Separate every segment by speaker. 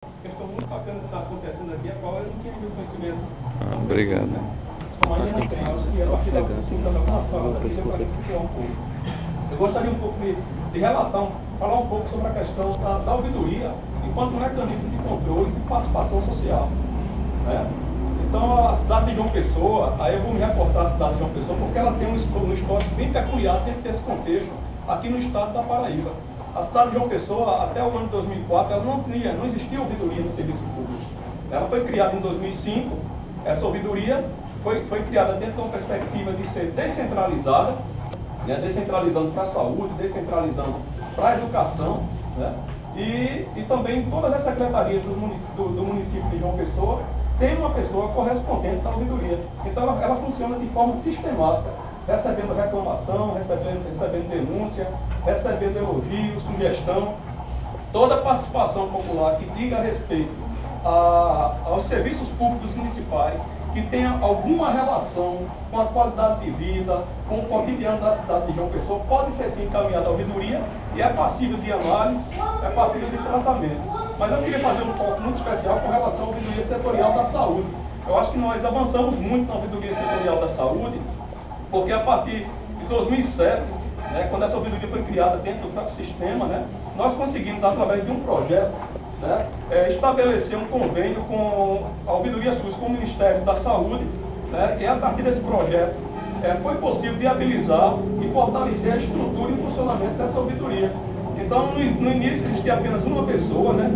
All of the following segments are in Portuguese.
Speaker 1: questão muito bacana que está acontecendo aqui, a qual eu não tinha nenhum conhecimento.
Speaker 2: Obrigado.
Speaker 1: Mas ainda tem, acho que a partir da discussão da nossa fala daqui deu para situar um pouco. Eu gostaria um pouco de relatar, falar um pouco sobre a questão da ouvidoria enquanto mecanismo de controle e de participação social. Né? Então, a cidade de João Pessoa, aí eu vou me reportar à cidade de João Pessoa, porque ela tem um histórico bem peculiar dentro desse contexto, aqui no estado da Paraíba. A cidade de João Pessoa, até o ano de 2004, ela não existia ouvidoria no serviço público. Ela foi criada em 2005, essa ouvidoria foi criada dentro de uma perspectiva de ser descentralizada, né, descentralizando para a saúde, descentralizando para a educação, né, e também todas as secretarias do município de João Pessoa tem uma pessoa correspondente da ouvidoria. Então ela funciona de forma sistemática, recebendo reclamação, recebendo denúncia, recebendo elogio, sugestão, toda a participação popular que diga a respeito aos serviços públicos municipais, que tenha alguma relação com a qualidade de vida, com o cotidiano da cidade de João Pessoa, pode ser sim encaminhada à ouvidoria e é passível de análise, é passível de tratamento. Mas eu queria fazer um foco muito especial com relação à ouvidoria setorial da saúde. Eu acho que nós avançamos muito na ouvidoria setorial da saúde, porque a partir de 2007, né, quando essa ouvidoria foi criada dentro do próprio sistema, né, nós conseguimos, através de um projeto, né, estabelecer um convênio com a ouvidoria SUS, com o Ministério da Saúde, né, e a partir desse projeto foi possível viabilizar e fortalecer a estrutura e funcionamento dessa ouvidoria. Então, no início existia apenas uma pessoa, né?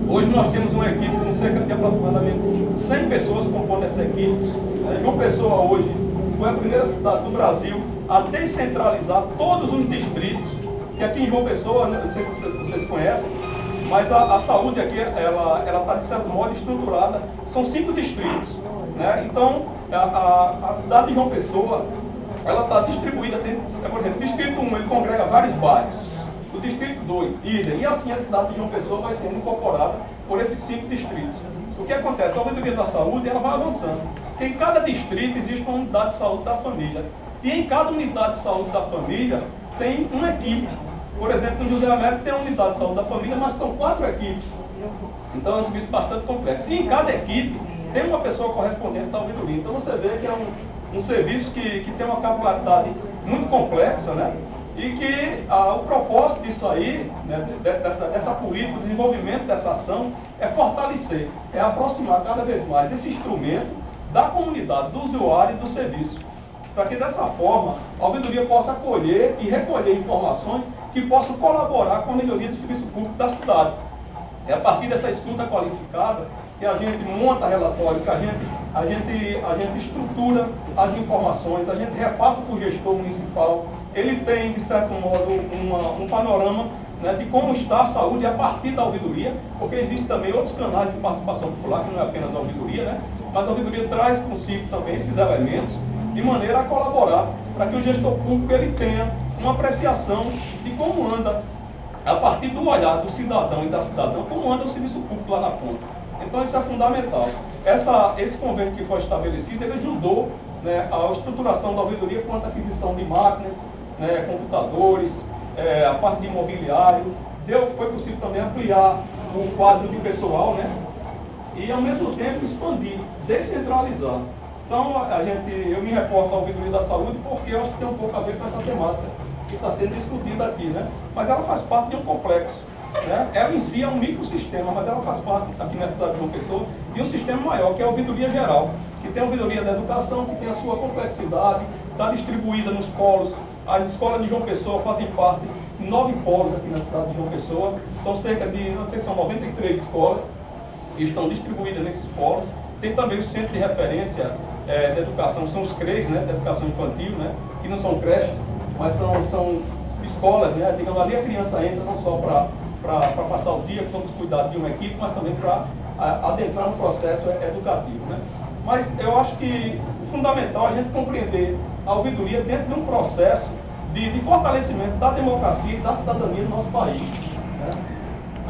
Speaker 1: Hoje nós temos uma equipe com cerca de aproximadamente 100 pessoas compondo essa equipe. João Pessoa hoje foi a primeira cidade do Brasil a descentralizar todos os distritos, que aqui em João Pessoa, né, não sei se vocês conhecem, mas a saúde aqui, ela está de certo modo estruturada, são 5 distritos. Né? Então, a cidade de João Pessoa, ela está distribuída dentro, por exemplo, o distrito 1, ele congrega vários bairros, o distrito 2, idem, e assim a cidade de João Pessoa vai sendo incorporada por esses 5 distritos. O que acontece? A ouvidoria da saúde, ela vai avançando. Em cada distrito existe uma unidade de saúde da família, e em cada unidade de saúde da família tem uma equipe. Por exemplo, no José Américo tem uma unidade de saúde da família, mas são 4 equipes. Então é um serviço bastante complexo. E em cada equipe tem uma pessoa correspondente da ouvidoria. Então você vê que é um serviço que tem uma capilaridade muito complexa, né? E que o propósito disso aí, né, dessa política, o desenvolvimento dessa ação, é fortalecer, é aproximar cada vez mais esse instrumento da comunidade, do usuário e do serviço. Para que dessa forma a ouvidoria possa acolher e recolher informações que possam colaborar com a melhoria do serviço público da cidade. É a partir dessa escuta qualificada que a gente monta relatório, que a gente estrutura as informações, a gente repassa para o gestor municipal. Ele tem, de certo modo, um panorama, né, de como está a saúde a partir da ouvidoria, porque existem também outros canais de participação popular, que não é apenas a ouvidoria, né, mas a ouvidoria traz consigo também esses elementos, de maneira a colaborar para que o gestor público ele tenha uma apreciação de como anda, a partir do olhar do cidadão e da cidadã, como anda o serviço público lá na ponta. Então isso é fundamental. Esse convênio que foi estabelecido, ele ajudou, né, a estruturação da ouvidoria quanto à aquisição de máquinas, né, computadores, a parte de imobiliário. Foi possível também ampliar o quadro de pessoal, né, e ao mesmo tempo expandir, descentralizar. Então, eu me reporto à ouvidoria da saúde porque eu acho que tem um pouco a ver com essa temática que está sendo discutida aqui, né? Mas ela faz parte de um complexo. Né? Ela em si é um microsistema, mas ela faz parte aqui na cidade de João Pessoa de um sistema maior, que é a ouvidoria geral, que tem a ouvidoria da educação, que tem a sua complexidade, está distribuída nos polos. As escolas de João Pessoa fazem parte de 9 polos aqui na cidade de João Pessoa. São cerca de, não sei se são 93 escolas que estão distribuídas nesses polos. Tem também o centro de referência de educação, são os CREs, né, de educação infantil, né, que não são creches, mas são escolas, né, digamos, ali a criança entra não só para passar o dia sob os cuidados de uma equipe, mas também para adentrar no processo educativo. Né. Mas eu acho que o fundamental é a gente compreender a ouvidoria dentro de um processo de fortalecimento da democracia e da cidadania do nosso país. Né.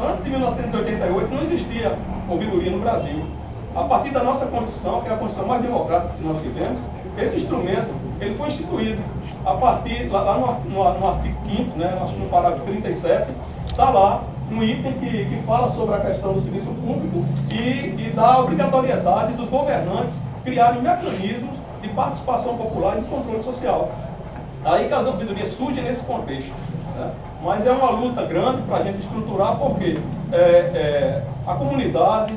Speaker 1: Antes de 1988 não existia ouvidoria no Brasil. A partir da nossa Constituição, que é a Constituição mais democrática que nós tivemos, esse instrumento ele foi instituído a partir, lá no artigo 5º, né, no parágrafo 37, está lá um item que fala sobre a questão do serviço público e da obrigatoriedade dos governantes criarem mecanismos de participação popular e de controle social. Aí que as ouvidorias surgem nesse contexto, né? Mas é uma luta grande para a gente estruturar, porque a comunidade,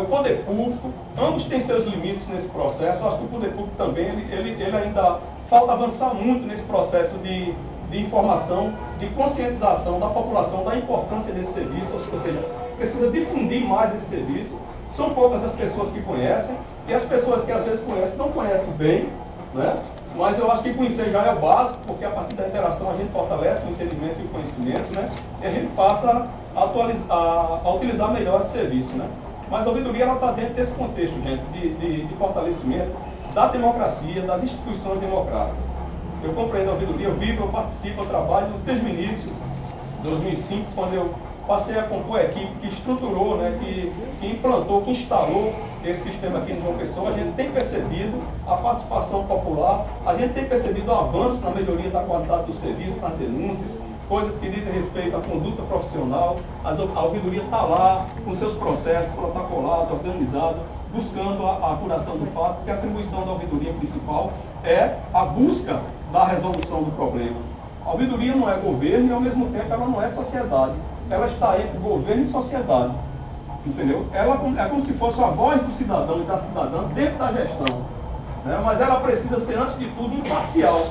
Speaker 1: o poder público, ambos têm seus limites nesse processo. Eu acho que o poder público também, ele ainda falta avançar muito nesse processo de informação, de conscientização da população da importância desse serviço, ou seja, precisa difundir mais esse serviço. São poucas as pessoas que conhecem, e as pessoas que às vezes conhecem não conhecem bem, né? Mas eu acho que conhecer já é o básico, porque a partir da interação a gente fortalece o entendimento e o conhecimento, né? E a gente passa a utilizar melhor esse serviço, né? Mas a ouvidoria está dentro desse contexto, gente, de fortalecimento da democracia, das instituições democráticas. Eu compreendo a ouvidoria, eu vivo, eu participo, eu trabalho desde o início, 2005, quando eu passei a compor a equipe que estruturou, né, que implantou, que instalou esse sistema aqui no João Pessoa. A gente tem percebido a participação popular, a gente tem percebido o avanço na melhoria da qualidade do serviço, nas denúncias, coisas que dizem respeito à conduta profissional. A ouvidoria está lá com seus processos protocolados, organizados, buscando a apuração do fato, porque a atribuição da ouvidoria principal é a busca da resolução do problema. A ouvidoria não é governo e, ao mesmo tempo, ela não é sociedade. Ela está entre governo e sociedade, entendeu? Ela é como se fosse a voz do cidadão e da cidadã dentro da gestão, né? Mas ela precisa ser, antes de tudo, imparcial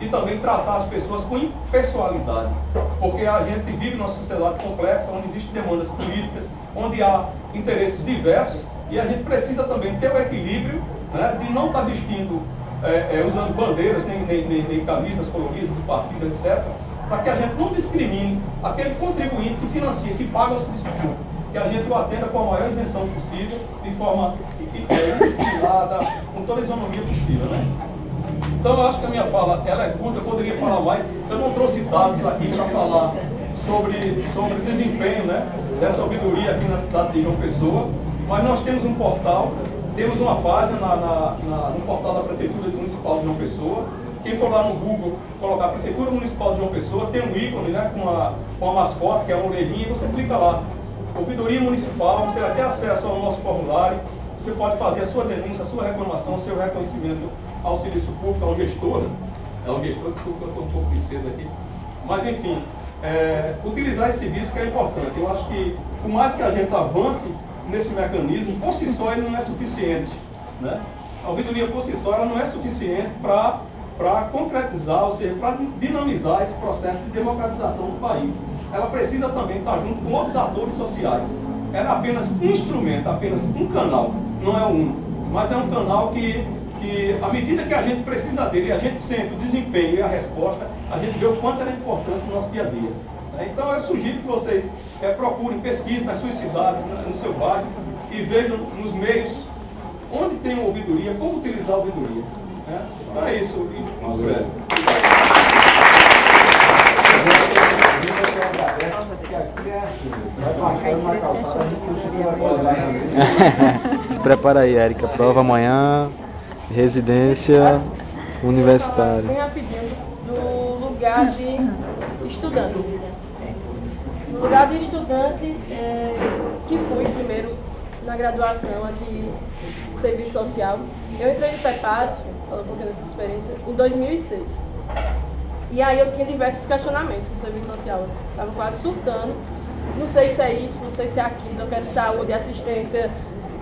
Speaker 1: e também tratar as pessoas com impessoalidade, porque a gente vive numa sociedade complexa, onde existem demandas políticas, onde há interesses diversos, e a gente precisa também ter o equilíbrio, né, de não estar vestindo, usando bandeiras, nem camisas coloridas do partido, etc., para que a gente não discrimine aquele contribuinte que financia, que paga o serviço público, que a gente o atenda com a maior isenção possível, de forma indiscriminada, com toda a isonomia possível, né? Então eu acho que a minha fala, ela é curta, eu poderia falar mais. Eu não trouxe dados aqui para falar sobre o desempenho, né, dessa ouvidoria aqui na cidade de João Pessoa, mas nós temos um portal, temos uma página no portal da Prefeitura Municipal de João Pessoa. Quem for lá no Google, colocar Prefeitura Municipal de João Pessoa, tem um ícone, né, com a mascote, que é uma orelhinha, e você clica lá. Ouvidoria Municipal, você vai ter acesso ao nosso formulário, você pode fazer a sua denúncia, a sua reclamação, o seu reconhecimento ao serviço público, ao gestor. É um gestor, desculpa, eu estou um pouco de cedo aqui. Mas, enfim, utilizar esse serviço que é importante. Eu acho que, por mais que a gente avance nesse mecanismo, por si só ele não é suficiente, né? A ouvidoria por si só ela não é suficiente para concretizar, ou seja, para dinamizar esse processo de democratização do país. Ela precisa também estar junto com outros atores sociais. Ela é apenas um instrumento, apenas um canal, não é o único, mas é um canal que à medida que a gente precisa dele, a gente sente o desempenho e a resposta, a gente vê o quanto ela é importante no nosso dia a dia. Então eu sugiro que vocês procurem pesquisa nas suas cidades, no seu bairro, e vejam nos meios onde tem uma ouvidoria, como utilizar a ouvidoria. Então é isso, muito breve.
Speaker 2: Se prepara aí, Érica. Prova amanhã, residência universitária.
Speaker 3: Bem rapidinho, do lugar de estudante. No lugar de estudante, que fui primeiro na graduação aqui no Serviço Social. Eu entrei no PEPASF, falando um pouquinho dessa experiência, em 2006. E aí eu tinha diversos questionamentos no Serviço Social. Eu estava quase surtando. Não sei se é isso, não sei se é aquilo, eu quero saúde, assistência,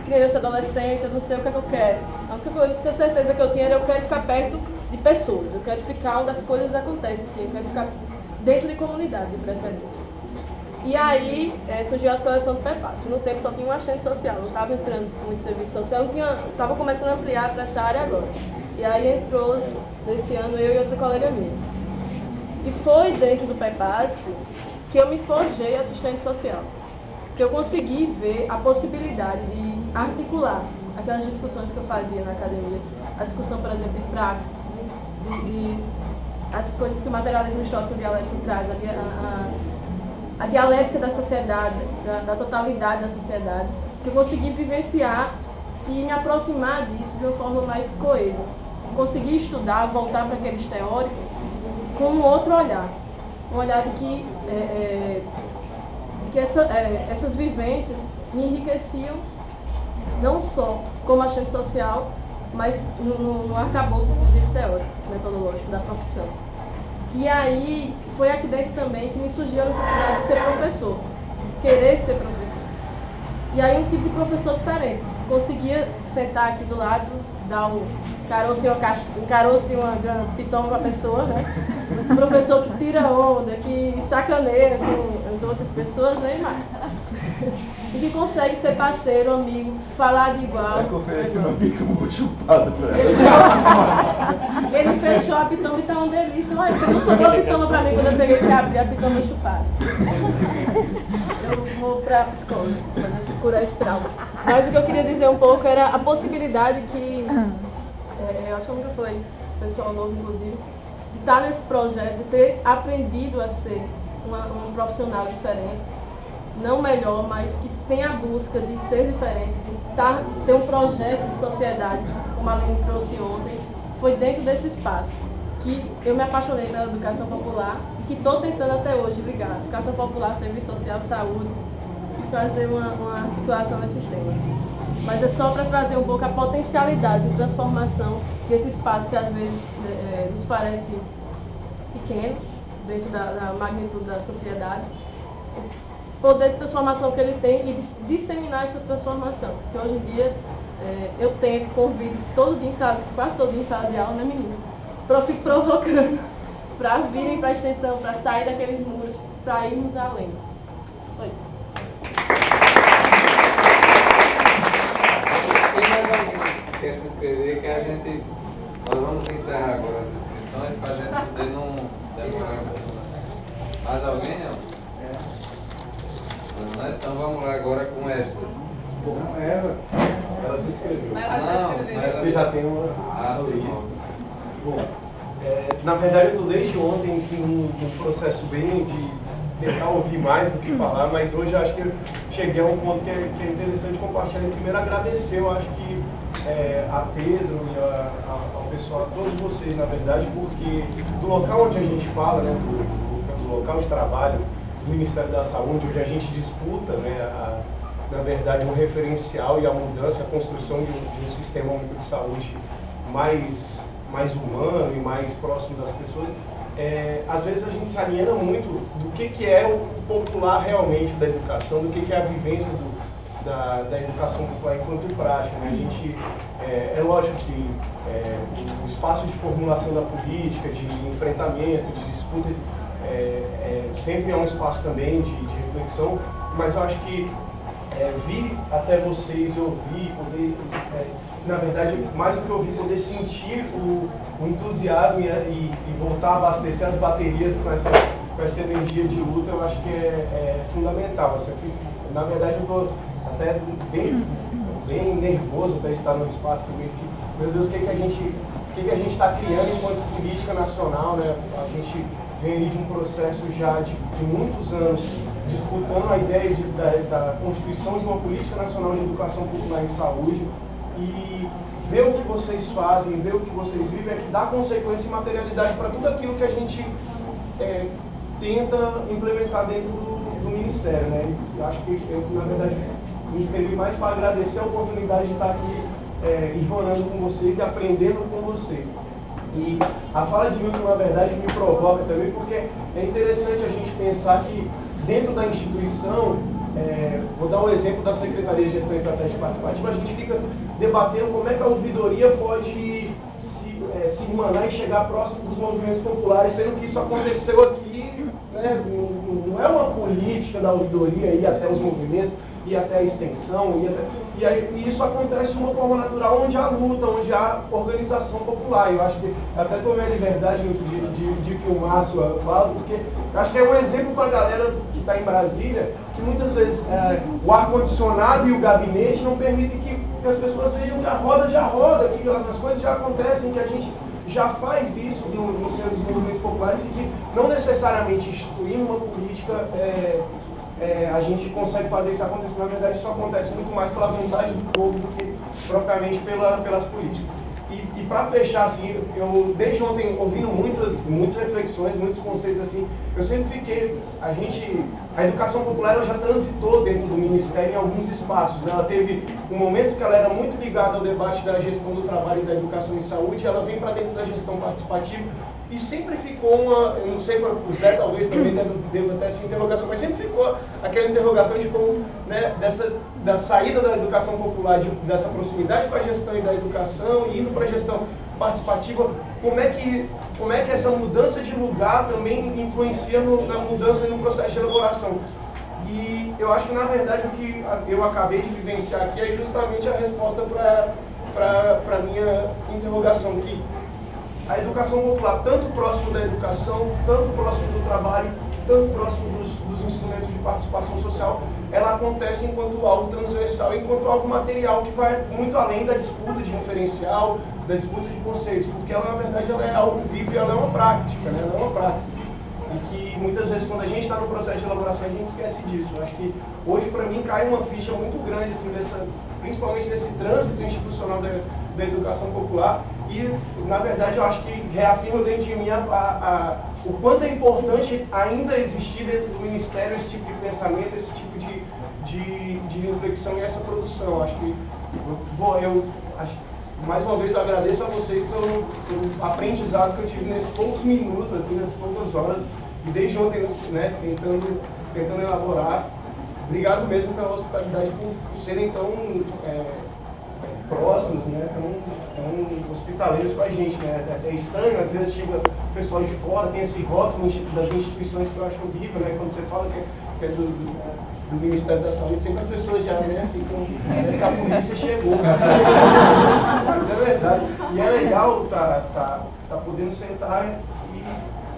Speaker 3: criança, adolescente, eu não sei o que é que eu quero. A única certeza que eu tinha era eu quero ficar perto de pessoas, eu quero ficar onde as coisas acontecem, assim, eu quero ficar dentro de comunidade, de preferência. E aí surgiu a seleção do PEPASF. No tempo só tinha um assistente social, não estava entrando muito serviço social, estava começando a ampliar para essa área agora. E aí entrou, nesse ano, eu e outra colega minha. E foi dentro do PEPASF que eu me forjei assistente social. Que eu consegui ver a possibilidade de articular aquelas discussões que eu fazia na academia. A discussão, por exemplo, de praxis, as coisas que o materialismo histórico dialético traz, a dialética da sociedade, da totalidade da sociedade, que eu consegui vivenciar e me aproximar disso de uma forma mais coesa. Consegui estudar, voltar para aqueles teóricos com um outro olhar. Um olhar de que que essas vivências me enriqueciam não só como agente social, mas no arcabouço, inclusive, teórico, metodológico da profissão. E aí, foi aqui dentro também que me surgiu a necessidade de ser professor, querer ser professor. E aí, um tipo de professor diferente. Conseguia sentar aqui do lado, dar um caroço de uma pitão com a pessoa, né? Um professor que tira onda, que sacaneia com as outras pessoas, né, Marcos? E que consegue ser parceiro, amigo, falar de igual. Ele fechou a pitoma e tá uma delícia. Olha, você não sobrou a pitoma pra mim quando eu peguei pra abrir a pitoma chupada. Eu vou pra psicóloga, fazer curar esse trauma. Mas o que eu queria dizer um pouco era a possibilidade que, eu acho que nunca foi pessoal novo, inclusive, de estar nesse projeto, de ter aprendido a ser um profissional diferente, não melhor, mas que tem a busca de ser diferente, de ter um projeto de sociedade, como a Aline trouxe ontem, foi dentro desse espaço que eu me apaixonei pela educação popular e que estou tentando até hoje ligar educação popular, serviço social, saúde, e fazer uma articulação nesses temas. Mas é só para trazer um pouco a potencialidade de transformação desse espaço que às vezes nos parece pequeno, dentro da magnitude da sociedade, o poder de transformação que ele tem e de disseminar essa transformação. Porque hoje em dia eu tento, convido todo dia quase todo dia em sala de aula, né, menina? Eu fico provocando para virem para a extensão, para sair daqueles muros, para irmos além. Só isso.
Speaker 4: E mais alguém quer se inscrever, que nós vamos encerrar agora as inscrições para a gente poder não demorar muito. Mais alguém, não? Então vamos lá agora com esta.
Speaker 5: Bom, ela se inscreveu.
Speaker 4: Não,
Speaker 5: já tem uma lista. Bom, na verdade eu estou desde ontem em um processo bem de tentar ouvir mais do que falar, mas hoje eu acho que eu cheguei a um ponto que é interessante compartilhar. Primeiro agradecer, eu acho que a Pedro e ao pessoal, a todos vocês, na verdade, porque do local onde a gente fala, né, do local de trabalho, do Ministério da Saúde, onde a gente disputa, né, na verdade, um referencial e a mudança, a construção de um sistema único de saúde mais humano e mais próximo das pessoas, às vezes a gente se aliena muito do que é o popular realmente da educação, do que é a vivência da educação popular enquanto prática. Né? A gente, é lógico que o espaço de formulação da política, de enfrentamento, de disputa, sempre é um espaço também de reflexão, mas eu acho que vir até vocês, ouvir, poder, na verdade, mais do que ouvir, poder sentir o entusiasmo e voltar a abastecer as baterias com essa energia de luta, eu acho que é fundamental. Na verdade, eu estou até bem nervoso para estar no espaço também, porque, meu Deus, o que a gente está criando enquanto política nacional, né? A gente vem ali de um processo já de muitos anos, disputando a ideia da constituição de uma política nacional de educação popular em saúde, e ver o que vocês fazem, ver o que vocês vivem, é que dá consequência e materialidade para tudo aquilo que a gente tenta implementar dentro do Ministério. Né? Eu acho que eu, na verdade, me inscrevi mais para agradecer a oportunidade de estar aqui enrolando com vocês e aprendendo com vocês. E a fala de Milton, na verdade, me provoca também, porque é interessante a gente pensar que dentro da instituição, vou dar um exemplo da Secretaria de Gestão Estratégica Participativa, a gente fica debatendo como é que a ouvidoria pode se irmanar e chegar próximo dos movimentos populares, sendo que isso aconteceu aqui, né, não é uma política da ouvidoria ir até os movimentos, ir até a extensão, e isso acontece de uma forma natural, onde há luta, onde há organização popular. Eu acho que até tomei a liberdade de filmar a sua fala, porque acho que é um exemplo para a galera que está em Brasília, que muitas vezes o ar-condicionado e o gabinete não permitem que as pessoas vejam que a roda já roda, que as coisas já acontecem, que a gente já faz isso no seio dos movimentos populares, e que não necessariamente instituir uma política a gente consegue fazer isso acontecer. Na verdade, isso acontece muito mais pela vontade do povo do que propriamente pelas políticas. E para fechar, assim, eu desde ontem ouvindo muitas reflexões, muitos conceitos assim, eu sempre fiquei, a educação popular ela já transitou dentro do Ministério em alguns espaços, né? Ela teve um momento que ela era muito ligada ao debate da gestão do trabalho e da educação em saúde, ela vem para dentro da gestão participativa, e sempre ficou eu não sei, o Zé talvez também deva ter essa interrogação, mas sempre ficou aquela interrogação de como, né, da saída da educação popular, dessa proximidade com a gestão e da educação, e indo para a gestão participativa, como é que essa mudança de lugar também influencia na mudança e no processo de elaboração. E eu acho que, na verdade, o que eu acabei de vivenciar aqui é justamente a resposta para a minha interrogação, que a educação popular, tanto próximo da educação, tanto próximo do trabalho, tanto próximo dos instrumentos de participação social, ela acontece enquanto algo transversal, enquanto algo material que vai muito além da disputa de referencial, da disputa de conceitos, porque ela, na verdade, ela é algo vivo, ela é uma prática, né? Ela é uma prática. E que muitas vezes, quando a gente está no processo de elaboração, a gente esquece disso. Eu acho que hoje, para mim, cai uma ficha muito grande, assim, principalmente desse trânsito institucional da educação popular. E, na verdade, eu acho que reafirma dentro de mim o quanto é importante ainda existir dentro do Ministério esse tipo de pensamento, esse tipo de reflexão e essa produção. Acho que, mais uma vez, eu agradeço a vocês pelo aprendizado que eu tive nesses poucos minutos, aqui, nessas poucas horas, e desde ontem, né, tentando elaborar. Obrigado mesmo pela hospitalidade, por serem tão próximos, né, tão hospitaleiros com a gente, né. É estranho, às vezes chega o pessoal de fora, tem esse rótulo das instituições que eu acho horrível, né, quando você fala que é do Ministério da Saúde, sempre as pessoas já, né, ficam, parece que a polícia chegou. Mas é verdade. E é legal tá podendo sentar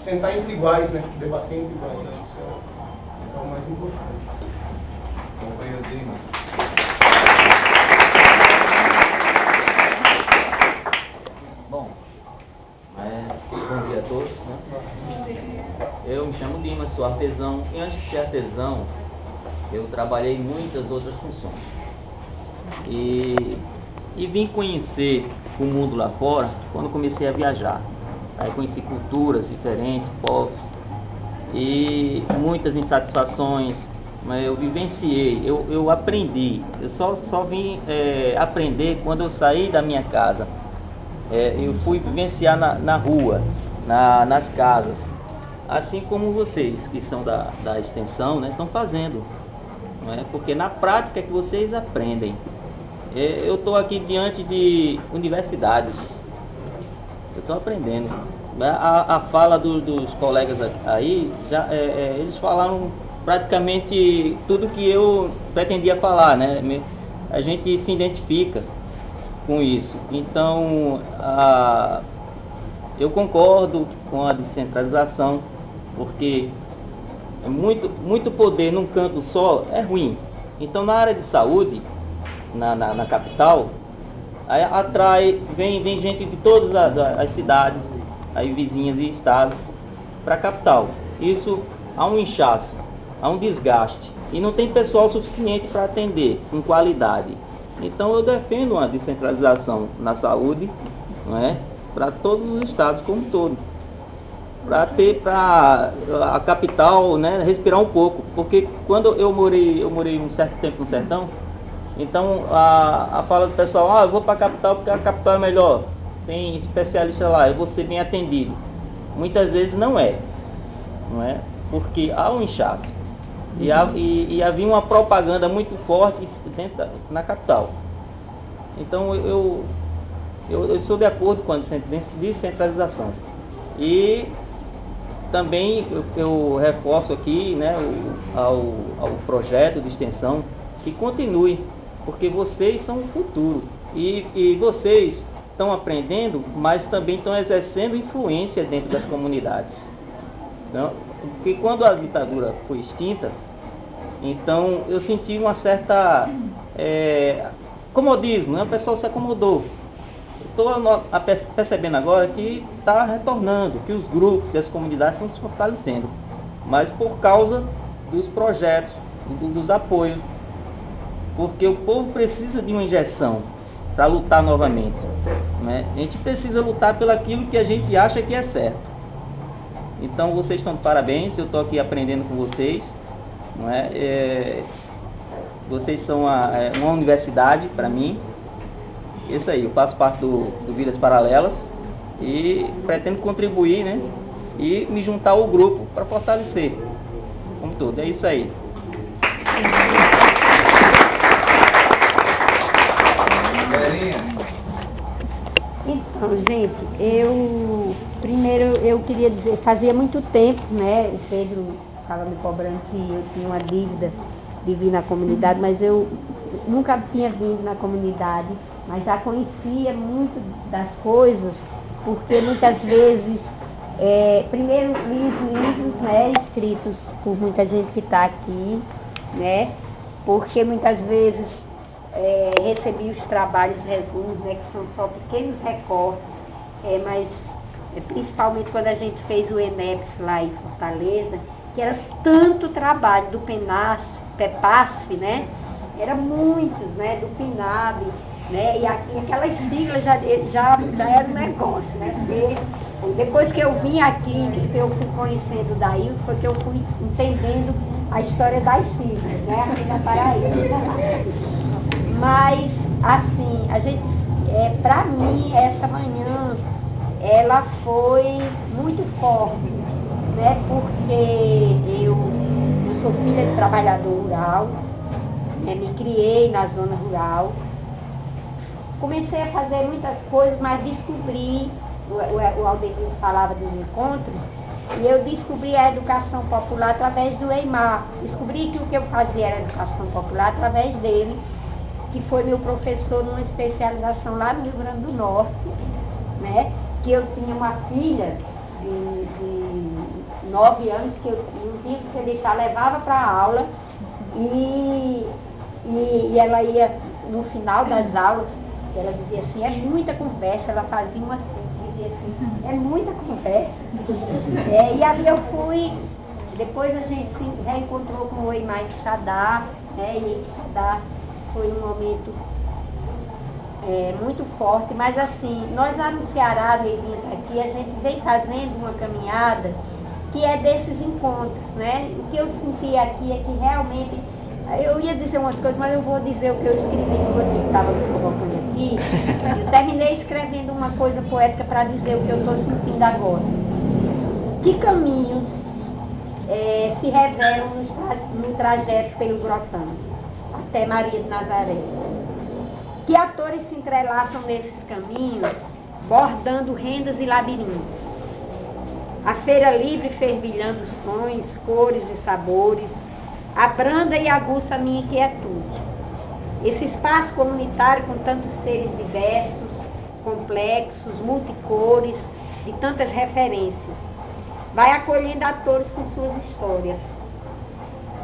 Speaker 5: entre iguais, né, debater entre iguais. Acho que isso é o mais importante.
Speaker 4: Companheiro Dimas.
Speaker 6: Bom dia a todos, né? Eu me chamo Dimas, sou artesão, e antes de ser artesão, eu trabalhei em muitas outras funções. E vim conhecer o mundo lá fora quando comecei a viajar. Aí conheci culturas diferentes, povos, e muitas insatisfações, mas eu vivenciei, eu aprendi. Eu só vim aprender quando eu saí da minha casa. Eu fui vivenciar na rua, nas casas, assim como vocês que são da extensão, né, estão fazendo, não é? Porque na prática é que vocês aprendem. Eu estou aqui diante de universidades, eu estou aprendendo. A fala dos colegas aí, eles falaram praticamente tudo que eu pretendia falar, né? A gente se identifica com isso. Então, eu concordo com a descentralização, porque muito poder num canto só é ruim. Então, na área de saúde, na capital, aí vem gente de todas as cidades, aí vizinhas e estados, para a capital. Isso há um inchaço, há um desgaste, e não tem pessoal suficiente para atender com qualidade. Então eu defendo uma descentralização na saúde, não é? Para todos os estados como um todo, para a capital, né, respirar um pouco, porque quando eu morei um certo tempo no sertão, então a fala do pessoal, eu vou para a capital porque a capital é melhor, tem especialista lá, eu vou ser bem atendido. Muitas vezes não é, porque há um inchaço. E havia uma propaganda muito forte na capital. Então eu sou de acordo com a descentralização. E também eu reforço aqui, né, ao projeto de extensão que continue, porque vocês são o futuro. E vocês estão aprendendo, mas também estão exercendo influência dentro das comunidades. Então, porque quando a ditadura foi extinta, então eu senti uma certa comodismo, né? O pessoal se acomodou. Estou percebendo agora que está retornando, que os grupos e as comunidades estão se fortalecendo, mas por causa dos projetos, dos apoios, porque o povo precisa de uma injeção. para lutar novamente, né? A gente precisa lutar pelo aquilo que a gente acha que é certo. Então vocês estão de parabéns, eu estou aqui aprendendo com vocês, não é? Vocês são uma universidade para mim. Isso aí, eu faço parte do Vidas Paralelas e pretendo contribuir, né? E me juntar ao grupo para fortalecer como todo. É isso aí.
Speaker 7: Então, gente, eu queria dizer, fazia muito tempo, né? O Pedro estava me cobrando que eu tinha uma dívida de vir na comunidade, mas eu nunca tinha vindo na comunidade, mas já conhecia muito das coisas, porque muitas vezes, primeiro livros, né, escritos por muita gente que está aqui, né? Porque muitas vezes recebi os trabalhos, resumos, né, que são só pequenos recortes, mas principalmente quando a gente fez o ENEPS lá em Fortaleza, que era tanto trabalho do PEPASF, né, era muitos, né, do PINAB, né, e aquelas siglas já era um negócio, né, porque depois que eu vim aqui, que eu fui conhecendo o Daí, foi que eu fui entendendo a história das siglas, né, aqui na Paraíba. Mas, assim, a gente, para mim, essa manhã, ela foi muito forte, né? Porque eu sou filha de trabalhador rural, né? Me criei na zona rural, comecei a fazer muitas coisas, mas descobri, o Aldemir falava dos encontros, e eu descobri a educação popular através do EIMAR. Descobri que o que eu fazia era educação popular através dele, que foi meu professor numa especialização lá no Rio Grande do Norte, né? Que eu tinha uma filha de 9 anos, que eu tinha que deixar, levava para a aula, e ela ia, no final das aulas, ela dizia assim, é muita conversa, ela fazia uma dizia assim, é muita conversa. E ali eu fui, depois a gente se reencontrou com o Eimar Xadá, né? E Xadá foi um momento muito forte, mas assim, nós lá no Ceará, aqui, a gente vem fazendo uma caminhada que é desses encontros, né? O que eu senti aqui é que realmente, eu ia dizer umas coisas, mas eu vou dizer o que eu escrevi, que você estava me colocando aqui. Eu terminei escrevendo uma coisa poética para dizer o que eu estou sentindo agora. Que caminhos se revelam no trajeto pelo Grotão até Maria de Nazaré? Que atores se entrelaçam nesses caminhos, bordando rendas e labirintos? A feira livre fervilhando sons, cores e sabores, abranda e aguça a minha inquietude. Esse espaço comunitário com tantos seres diversos, complexos, multicores, de tantas referências, vai acolhendo atores com suas histórias.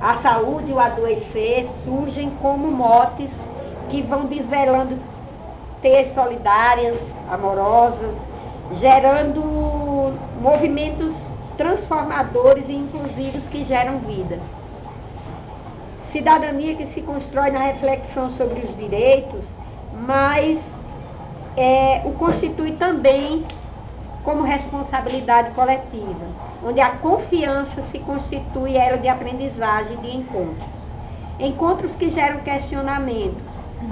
Speaker 7: A saúde e o adoecer surgem como motes que vão desvelando teias solidárias, amorosas, gerando movimentos transformadores e inclusivos que geram vida. Cidadania que se constrói na reflexão sobre os direitos, mas o constitui também como responsabilidade coletiva, onde a confiança se constitui elo de aprendizagem e de encontros. Encontros que geram questionamentos,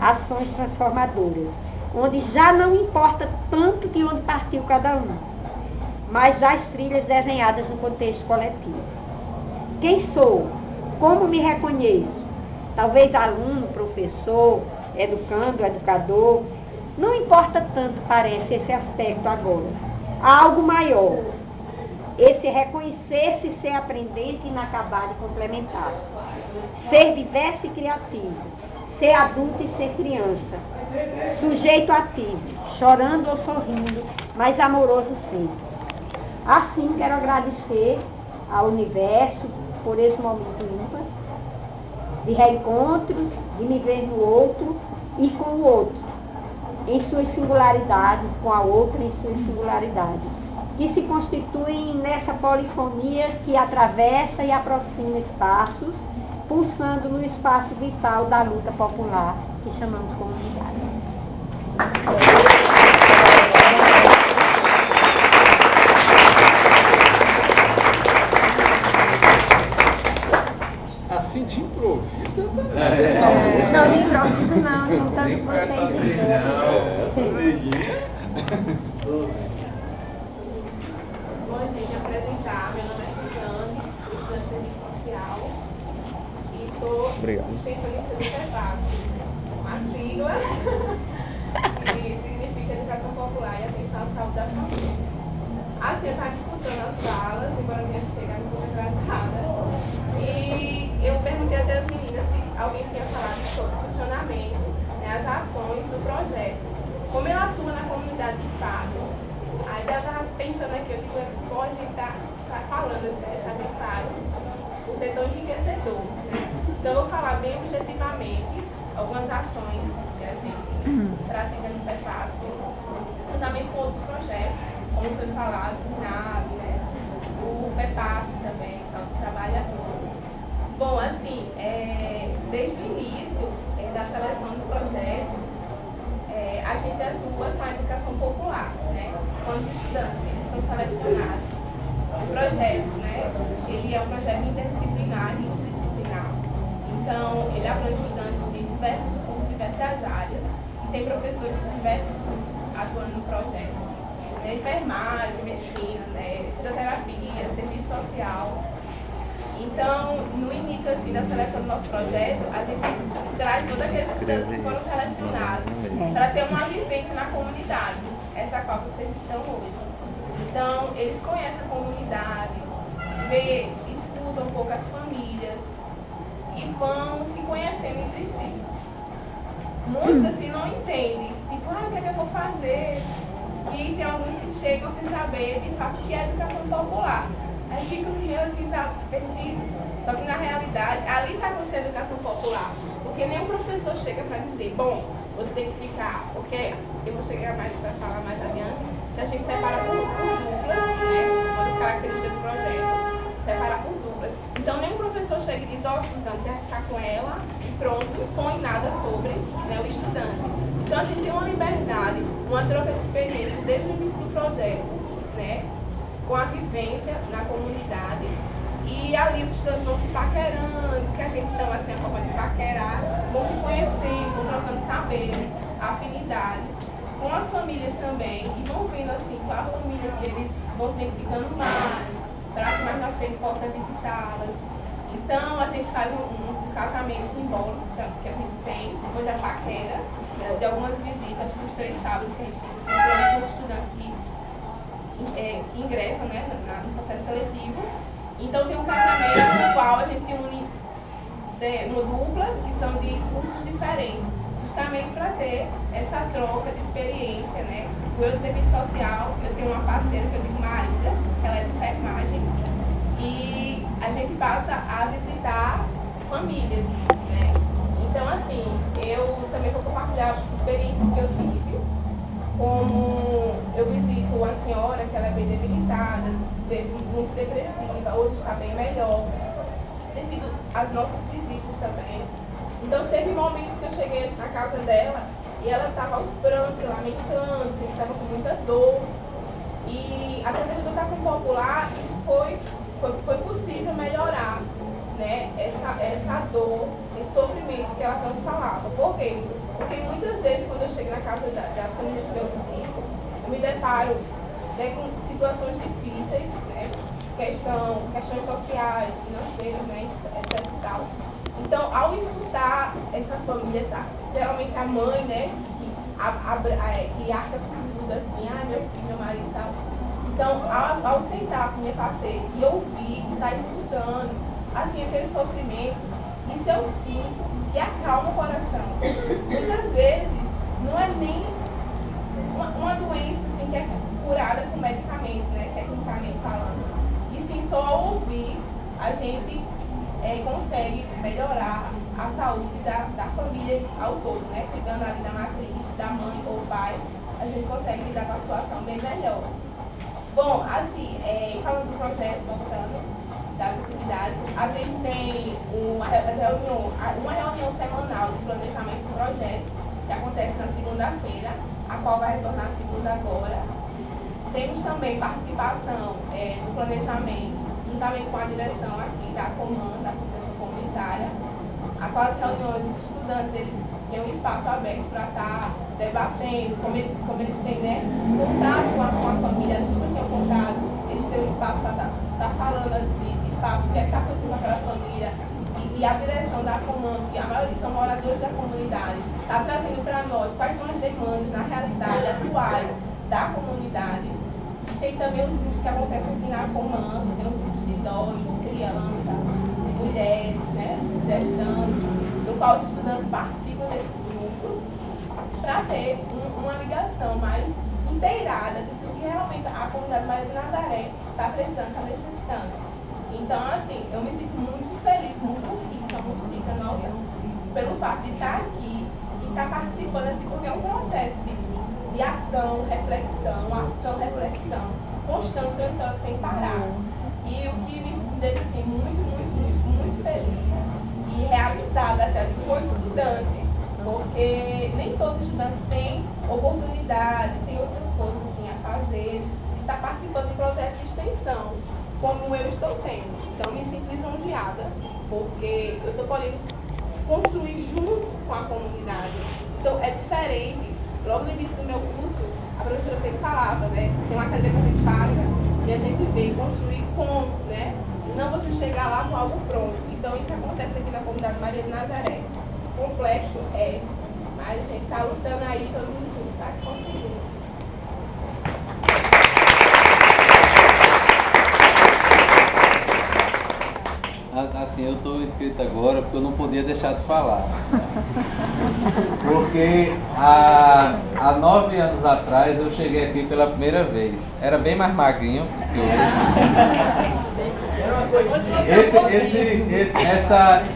Speaker 7: ações transformadoras, onde já não importa tanto de onde partiu cada um, mas das trilhas desenhadas no contexto coletivo. Quem sou? Como me reconheço? Talvez aluno, professor, educando, educador. Não importa tanto, parece, esse aspecto agora. Há algo maior. Esse reconhecer-se e ser aprendente, inacabado e complementar. Ser diverso e criativo. Ser adulto e ser criança. Sujeito ativo, chorando ou sorrindo, mas amoroso sempre. Assim, quero agradecer ao universo por esse momento ímpar, de reencontros, de me ver no outro e com o outro, em suas singularidades, com a outra em suas singularidades, que se constituem nessa polifonia que atravessa e aproxima espaços, pulsando no espaço vital da luta popular, que chamamos comunidade.
Speaker 1: Assim de improviso.
Speaker 7: Não, de improviso não, juntando vocês.
Speaker 3: Bom, gente, apresentar. Meu nome é Suzane, sou estudante de serviço social e sou especialista do PEPAC. A sigla que significa Educação Popular e Atenção à Saúde da Família. Assim, eu estava escutando as falas, embora minha chegar um pouco atrasada, e eu perguntei até as meninas se alguém tinha falado sobre o funcionamento, né, as ações do projeto. Como eu atuo na comunidade de fato, aí eu estava pensando aqui, eu digo, bom, a gente está falando, está bem claro, o setor enriquecedor. Né? Então eu vou falar bem objetivamente algumas ações que a gente pratica no PEPAC, juntamente com outros projetos, como foi falado, o NAB, né? O PEPAC também, então, que trabalha muito. Bom, assim, desde o início da seleção do projeto, a gente atua com a educação popular, né? Quando os estudantes eles são selecionados. O projeto, né? Ele é um projeto interdisciplinar e multidisciplinar. Então, ele abrange estudantes de diversos cursos, diversas áreas, e tem professores de diversos cursos atuando no projeto. Né? Enfermagem, medicina, né? Fisioterapia, serviço social. Então, no início assim, da seleção do nosso projeto, a gente traz todos aqueles estudantes que foram selecionados para ter uma vivência na comunidade, essa qual vocês estão hoje. Então, eles conhecem a comunidade, escutam um pouco as famílias e vão se conhecendo entre si. Muitos assim não entendem, tipo, o que é que eu vou fazer? E tem alguns que chegam sem saber de fato o que é educação popular. Aí ficam assim, tá perdido. Só que na realidade, ali está acontecendo educação popular. Porque nenhum professor chega para dizer, bom, você tem que ficar, porque eu vou chegar mais para falar mais adiante, que a gente separa por duplas, né? Uma das características do projeto, separa por duplas. Então nenhum professor chega e diz, ó, o estudante vai ficar com ela e pronto, não põe nada sobre, né, o estudante. Então a gente tem uma liberdade, uma troca de experiência desde o início do projeto, né? Com a vivência na comunidade. E ali os estudantes vão se paquerando, que a gente chama assim a forma de paquerar, vão se conhecendo, vão trocando saberes, afinidades, com as famílias também, e vão vendo assim qual a família que eles vão se identificando mais, para que mais na frente possa visitá-las. Então a gente faz um casamento simbólico que a gente tem, depois da paquera, de algumas visitas dos 3 sábados que a gente tem, os estudantes que ingressam, né, no processo seletivo. Então tem um casamento no qual a gente une no duplas que são de cursos diferentes, justamente para ter essa troca de experiência, né? Eu do serviço social, eu tenho uma parceira que eu digo Maísa, que ela é de enfermagem, e a gente passa a visitar famílias, né? Então assim, eu também vou compartilhar as experiências que eu tive. Como eu visito uma senhora que ela é bem debilitada, muito depressiva, hoje está bem melhor, devido às nossas visitas também. Então teve momentos que eu cheguei na casa dela e ela estava aos prantos, lamentando, estava com muita dor. E através da educação popular isso foi possível melhorar, né, essa dor, esse sofrimento que ela tanto falava. Por quê? Porque muitas vezes quando eu chego na casa das famílias que eu visito, eu me deparo, né, com situações difíceis, né, questões sociais, financeiras, né, etc. E tal. Então, ao escutar essa família, tá, geralmente a mãe, né, que arca com tudo, assim, meu filho, meu marido e tal. Então, ao sentar com minha parceira e ouvir, e estar escutando, assim, aquele sofrimento, isso eu sinto que acalma o coração. Muitas vezes não é nem uma doença assim, que é curada com medicamentos, né, tecnicamente falando. E sim, só ao ouvir a gente consegue melhorar a saúde da família ao todo, né, cuidando ali da matriz, da mãe ou pai, a gente consegue lidar com a situação bem melhor. Bom, assim, falando do projeto, voltando, das atividades, a gente tem uma reunião semanal de planejamento do projeto,
Speaker 8: que acontece na segunda-feira, a qual vai retornar na segunda agora. Temos também participação no planejamento, juntamente com a direção aqui da Comanda, da Associação Comunitária, a qual as reuniões dos estudantes eles têm um espaço aberto para estar debatendo, como eles têm, né, contato com a família, eles nunca tinham contato, eles têm um espaço para estar falando de fato, o que é que está acontecendo com aquela família. E a direção da Comando, que a maioria são moradores da comunidade, está trazendo para nós quais são as demandas na realidade atuais da comunidade. E tem também os grupos que acontecem aqui na Comando, tem os grupos de idosos, de crianças, de mulheres, né, gestantes, no qual os estudantes participam desses grupos para ter uma ligação mais inteirada de tudo que realmente a comunidade Maria de Nazaré está precisando, está necessitando. Então, assim, eu me sinto muito feliz, muito rica, nossa, pelo fato de estar aqui e estar participando, assim, porque é um processo de ação, reflexão, constante, sem parar. E o que me deixa, assim, muito feliz e realizada até como estudante, porque nem todos os estudantes têm oportunidade, têm outras coisas, assim, a fazer, de estar participando de projetos de extensão, como eu estou tendo. Então, me sinto lisonjeada, porque eu estou podendo construir junto com a comunidade. Então, é diferente. Logo no início do meu curso, a professora sempre falava, né? Tem uma cadeira que a gente paga e a gente vem construir com, né? Não você chegar lá com algo pronto. Então, isso acontece aqui na comunidade Maria de Nazaré. Complexo mas a gente está lutando aí, todo mundo junto, tá? Conseguindo.
Speaker 4: Assim, eu estou inscrito agora porque eu não podia deixar de falar. Porque há 9 anos atrás eu cheguei aqui pela primeira vez. Era bem mais magrinho que hoje.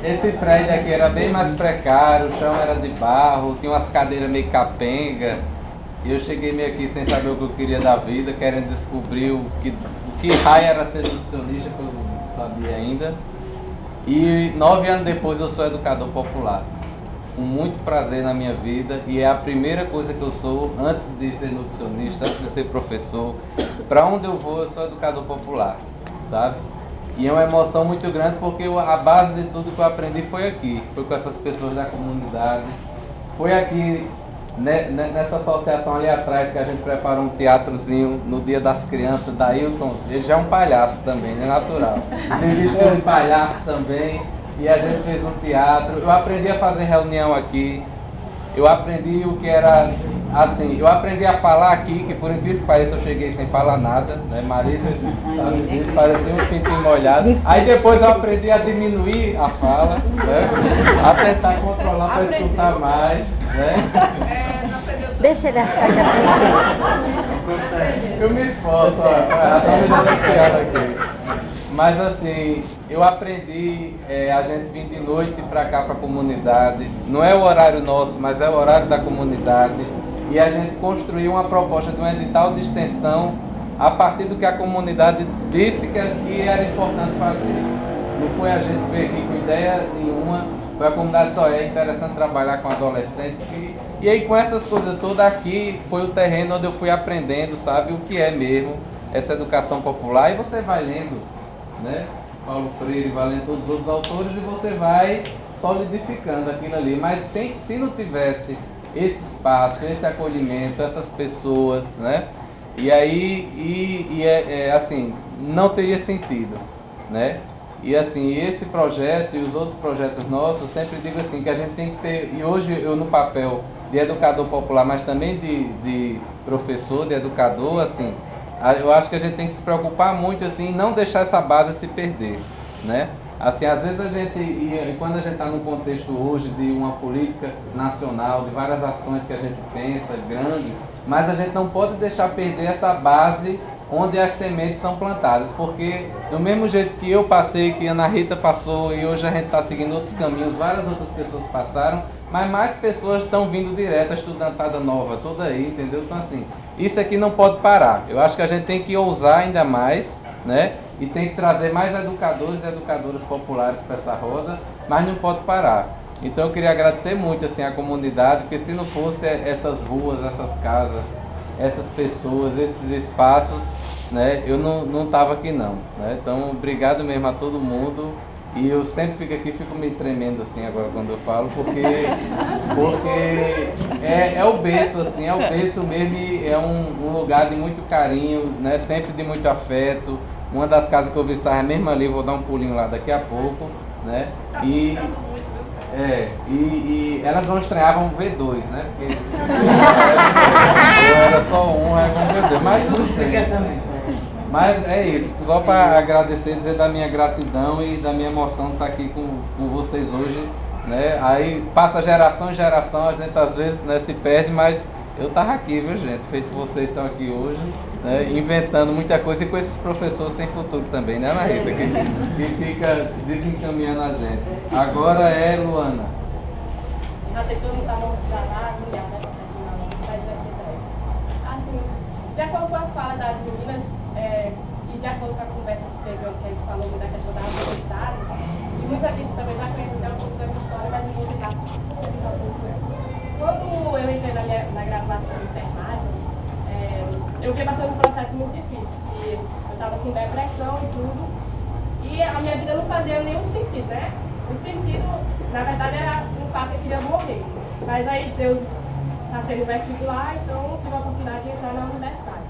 Speaker 4: Esse prédio aqui era bem mais precário, o chão era de barro, tinha umas cadeiras meio capenga. E eu cheguei meio aqui sem saber o que eu queria da vida, querendo descobrir o que raio era ser nutricionista, que eu não sabia ainda. E 9 anos depois eu sou educador popular, com muito prazer na minha vida, e é a primeira coisa que eu sou antes de ser nutricionista, antes de ser professor. Para onde eu vou, eu sou educador popular, sabe? E é uma emoção muito grande porque a base de tudo que eu aprendi foi aqui, foi com essas pessoas da comunidade, foi aqui nessa associação ali atrás que a gente preparou um teatrozinho no Dia das Crianças, da Hilton. Ele já é um palhaço também, né? Natural. Ele é um palhaço também, e a gente fez um teatro. Eu aprendi a fazer reunião aqui, eu aprendi o que era, assim, eu aprendi a falar aqui, que por incrível que pareça eu cheguei sem falar nada, né? Marisa, sabe disso, parecia um pintinho molhado. Aí depois eu aprendi a diminuir a fala, né? A tentar controlar para escutar mais, né?
Speaker 7: Deixa ele achar que
Speaker 4: Eu me esforço, a família da piada aqui. Mas assim, eu aprendi a gente vir de noite para cá, para a comunidade. Não é o horário nosso, mas é o horário da comunidade. E a gente construiu uma proposta de um edital de extensão a partir do que a comunidade disse que era importante fazer. Não foi a gente vir aqui com ideia nenhuma, foi a comunidade só é interessante trabalhar com adolescentes. E aí com essas coisas todas aqui foi o terreno onde eu fui aprendendo, sabe, o que é mesmo essa educação popular. E você vai lendo, né, Paulo Freire, vai lendo todos os outros autores e você vai solidificando aquilo ali. Mas se não tivesse esse espaço, esse acolhimento, essas pessoas, né, e aí assim, não teria sentido, né? E assim, esse projeto e os outros projetos nossos, eu sempre digo assim, que a gente tem que ter, e hoje eu no papel de educador popular, mas também de professor, de educador, assim, eu acho que a gente tem que se preocupar muito, assim, em não deixar essa base se perder, né? Assim, às vezes a gente, e quando a gente está num contexto hoje de uma política nacional, de várias ações que a gente pensa, grandes, mas a gente não pode deixar perder essa base onde as sementes são plantadas, porque do mesmo jeito que eu passei, que a Ana Rita passou e hoje a gente está seguindo outros caminhos, várias outras pessoas passaram, mas mais pessoas estão vindo direto, a estudantada nova, toda aí, entendeu? Então assim, isso aqui não pode parar. Eu acho que a gente tem que ousar ainda mais, né? E tem que trazer mais educadores e educadoras populares para essa roda, mas não pode parar. Então eu queria agradecer muito assim a comunidade, porque se não fosse essas ruas, essas casas, essas pessoas, esses espaços, né, eu não estava aqui não, né? Então obrigado mesmo a todo mundo. E eu sempre fico aqui, fico me tremendo assim agora quando eu falo, porque é o berço, assim, é o berço mesmo, e é um lugar de muito carinho, né, sempre de muito afeto. Uma das casas que eu visitava é mesmo ali, vou dar um pulinho lá daqui a pouco, né? E elas não estreavam V2, né? Porque eu era só um, aí vamos V2, mas tudo bem. Mas é isso, só para agradecer, dizer da minha gratidão e da minha emoção de estar aqui com vocês hoje, né? Aí passa geração em geração, a gente às vezes, né, se perde, mas eu estava aqui, viu gente? Feito vocês estão aqui hoje, né, inventando muita coisa, e com esses professores tem futuro também, né, Ana Rita? Que fica desencaminhando a gente. Agora é Luana.
Speaker 8: Assim, de acordo com as falas das meninas, e de acordo com a conversa que teve, que a gente falou da questão da universidade, e muitas vezes também já conhecem um pouco da minha história, mas não vou ficar quando eu entrei na graduação de enfermagem, eu vinha passando um processo muito difícil. E eu estava com depressão e tudo, e a minha vida não fazia nenhum sentido, né? O sentido, na verdade, era um fato que eu queria morrer. Mas aí Deus passei no vestibular, então tive a oportunidade de entrar na universidade.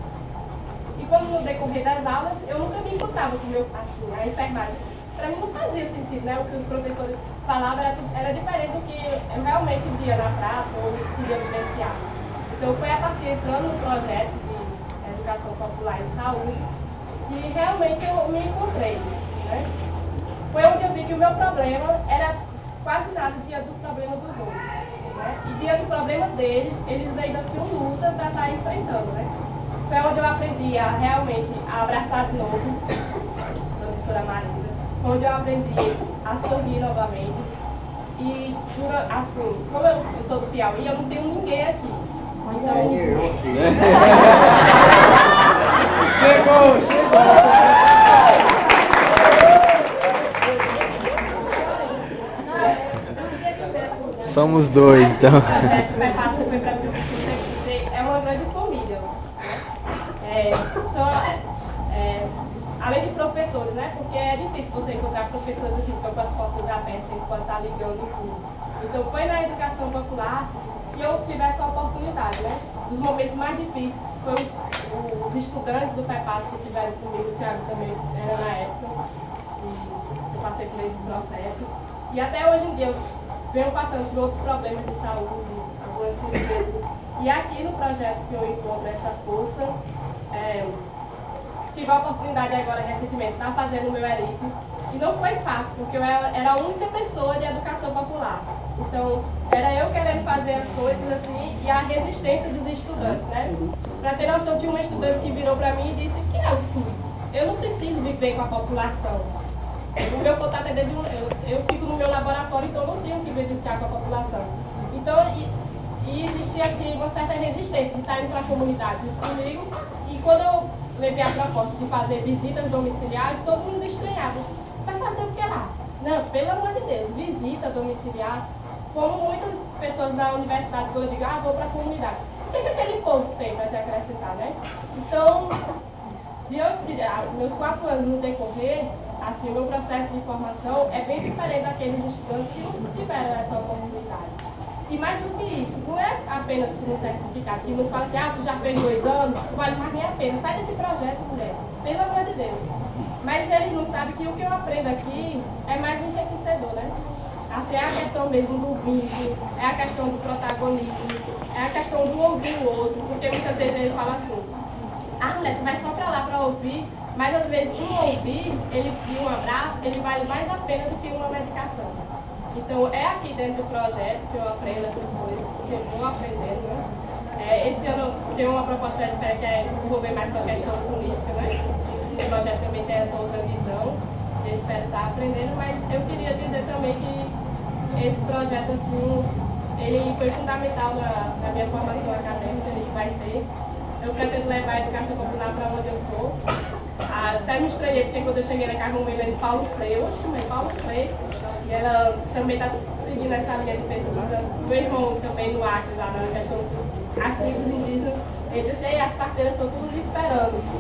Speaker 8: E como no decorrer das aulas, eu nunca me importava com a enfermagem. Para mim não fazia sentido, né? O que os professores falavam era diferente do que eu realmente via na prática ou queria vivenciar. Então foi a partir entrando no projeto de educação popular e saúde que realmente eu me encontrei, né? Foi onde eu vi que o meu problema era quase nada diante dos problemas dos outros, né? E diante do problema deles, eles ainda tinham luta para estar enfrentando, né? Foi onde eu aprendi a realmente a abraçar de novo, professora Marisa, onde eu aprendi a sorrir novamente. E, assim, como eu sou do Piauí, eu não tenho ninguém aqui. Então...
Speaker 4: Chegou!
Speaker 2: Somos dois, então.
Speaker 8: É uma grande família. Além de professores, né? Porque é difícil você encontrar professores que estão com as portas abertas enquanto está ligando tudo. Então foi na educação popular que eu tive essa oportunidade, né? Dos momentos mais difíceis foi os estudantes do PEPAS que estiveram comigo, o Thiago também era na época, e eu passei por esse processo. E até hoje em dia eu venho passando por outros problemas de saúde, algumas cirurgias. E aqui no projeto que eu encontro essa força, tive a oportunidade agora recentemente de estar fazendo o meu ERIC. E não foi fácil, porque eu era a única pessoa de educação popular. Então, era eu querendo fazer as coisas assim, e a resistência dos estudantes, né? Para ter noção, tinha uma estudante que virou para mim e disse: que é o SUS? Eu não preciso viver com a população. O meu contato é desde eu fico no meu laboratório, então eu não tenho que vivenciar com a população. Então, e existia aqui uma certa resistência de estar indo para a comunidade comigo. E quando eu levei a proposta de fazer visitas domiciliares, todo mundo estranhava. Vai fazer o que lá? Não, pelo amor de Deus, visita domiciliar. Como muitas pessoas da universidade, quando eu digo, vou para a comunidade. O que aquele povo tem para se acrescentar, né? Então, meus 4 anos no decorrer, assim, o meu processo de formação é bem diferente daqueles estudantes que não tiveram essa oportunidade. E mais do que isso, não é apenas por um certificado, que nos fala assim, tu já fez 2 anos, não vale mais nem a pena, sai desse projeto, mulher, pelo amor de Deus. Mas eles não sabem que o que eu aprendo aqui é mais enriquecedor, né? Assim, é a questão mesmo do vínculo, é a questão do protagonismo, é a questão do ouvir o outro, porque muitas vezes eles falam assim, mulher, tu vai só pra lá pra ouvir, mas às vezes um ouvir, e um abraço, ele vale mais a pena do que uma medicação. Então é aqui dentro do projeto que eu aprendo essas coisas, que eu vou aprendendo, né? Esse ano eu tenho uma proposta de que é envolver mais com a questão política, né? O projeto também tem essa outra visão, eu espero estar aprendendo, mas eu queria dizer também que esse projeto, assim, ele foi fundamental na minha formação acadêmica, ele vai ser. Eu pretendo levar a educação popular para onde eu for. Até me estranhei, porque quando eu cheguei na casa, eu me lembro Paulo Freire. Eu chamei Paulo Freire, e ela também está seguindo essa linha de pesquisa. Meu irmão também no Acre, lá na questão das tribos indígenas, ele disse, as parteiras estão tudo lhe esperando.